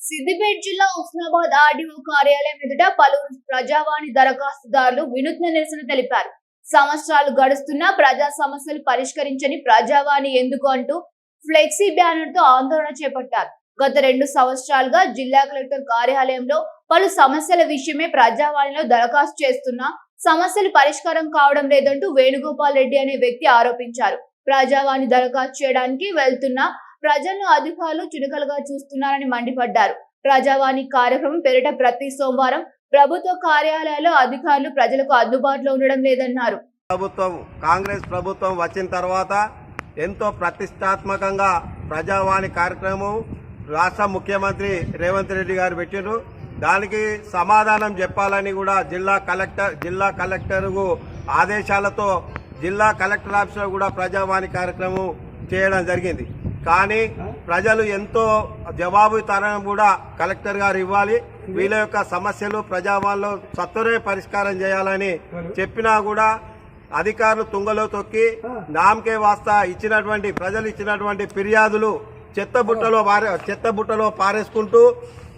సిద్దిపేట జిల్లా ఉస్నాబాద్ ఆర్డీఓ కార్యాలయం ఎదుట పలువురు ప్రజావాణి దరఖాస్తుదారులు వినూత్న నిరసన తెలిపారు. సంవత్సరాలు గడుస్తున్నా ప్రజా సమస్యలు పరిష్కరించని ప్రజావాణి ఎందుకు అంటూ ఫ్లెక్సీ బ్యానర్ తో ఆందోళన చేపట్టారు. గత 2 సంవత్సరాలుగా జిల్లా కలెక్టర్ కార్యాలయంలో పలు సమస్యల విషయమే ప్రజావాణిలో దరఖాస్తు చేస్తున్నా సమస్యలు పరిష్కారం కావడం లేదంటూ వేణుగోపాల్ రెడ్డి అనే వ్యక్తి ఆరోపించారు. ప్రజావాణి దరఖాస్తు చేయడానికి వెళ్తున్న ప్రజలను అధికారులు చునకలుగా చూస్తున్నారని మండిపడ్డారు. ప్రజావాణి కార్యక్రమం పేరిట ప్రతి సోమవారం ప్రభుత్వ కార్యాలయాల్లో అధికారులు ప్రజలకు అందుబాటులో ఉండడం లేదన్నారు. కాంగ్రెస్ ప్రభుత్వం వచ్చిన తర్వాత ఎంతో ప్రతిష్టాత్మకంగా ప్రజావాణి కార్యక్రమం రాష్ట్ర ముఖ్యమంత్రి రేవంత్ రెడ్డి గారు పెట్టిండ్రు. దానికి సమాధానం చెప్పాలని కూడా జిల్లా కలెక్టర్ ఆదేశాలతో జిల్లా కలెక్టర్ ఆఫీసులో కూడా ప్రజావాణి కార్యక్రమం చేయడం జరిగింది. కానీ ప్రజలు ఎంతో జవాబుదారీతనం కూడా కలెక్టర్ గారు ఇవ్వాలి, వీళ్ళ యొక్క సమస్యలు ప్రజావాణిలో సత్వరమే పరిష్కారం చేయాలని చెప్పినా కూడా అధికారులు తుంగలో తొక్కి నామకే వాస్తా ప్రజలు ఇచ్చినటువంటి ఫిర్యాదులు చెత్తబుట్టలో పారేసుకుంటూ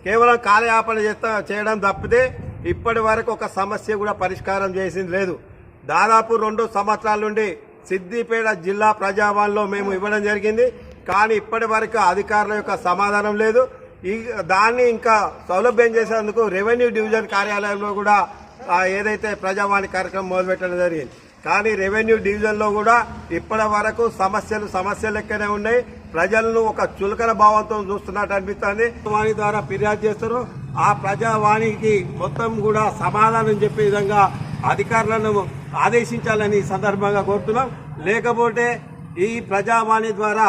కేవలం కాలయాపన చేయడం తప్పితే ఇప్పటి వరకు ఒక సమస్య కూడా పరిష్కారం చేసింది లేదు. దాదాపు 2 సంవత్సరాల నుండి సిద్దిపేట జిల్లా ప్రజావాణిలో మేము ఇవ్వడం జరిగింది. కానీ ఇప్పటి వరకు అధికారుల యొక్క సమాధానం లేదు. దాన్ని ఇంకా సౌలభ్యం చేసేందుకు రెవెన్యూ డివిజన్ కార్యాలయంలో కూడా ఏదైతే ప్రజావాణి కార్యక్రమం మొదలుపెట్టడం జరిగింది. కానీ రెవెన్యూ డివిజన్లో కూడా ఇప్పటి వరకు సమస్యలు లెక్కనే ఉన్నాయి. ప్రజలను ఒక చులకన భావంతో చూస్తున్నట్టు అనిపిస్తుంది. వాణి ద్వారా ఫిర్యాదు చేస్తారు. ఆ ప్రజావాణికి మొత్తం కూడా సమాధానం చెప్పే విధంగా అధికారులను ఆదేశించాలని సందర్భంగా కోరుతున్నాం. లేకపోతే ఈ ప్రజావాణి ద్వారా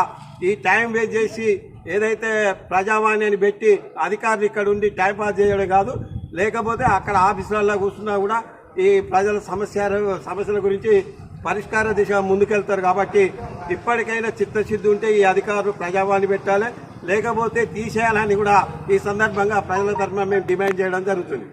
ఈ టైం వేస్ట్ చేసి ఏదైతే ప్రజావాణి అని పెట్టి అధికారులు ఇక్కడ ఉండి టైం పాస్ చేయడం కాదు, లేకపోతే అక్కడ ఆఫీసులలో కూర్చున్నా కూడా ఈ ప్రజల సమస్యల గురించి పరిష్కార దిశగా ముందుకెళ్తారు. కాబట్టి ఇప్పటికైనా చిత్తశుద్ధి ఉంటే ఈ అధికారులు ప్రజావాణి పెట్టాలి, లేకపోతే తీసేయాలని కూడా ఈ సందర్భంగా ప్రజల తరఫున మేము డిమాండ్ చేయడం జరుగుతుంది.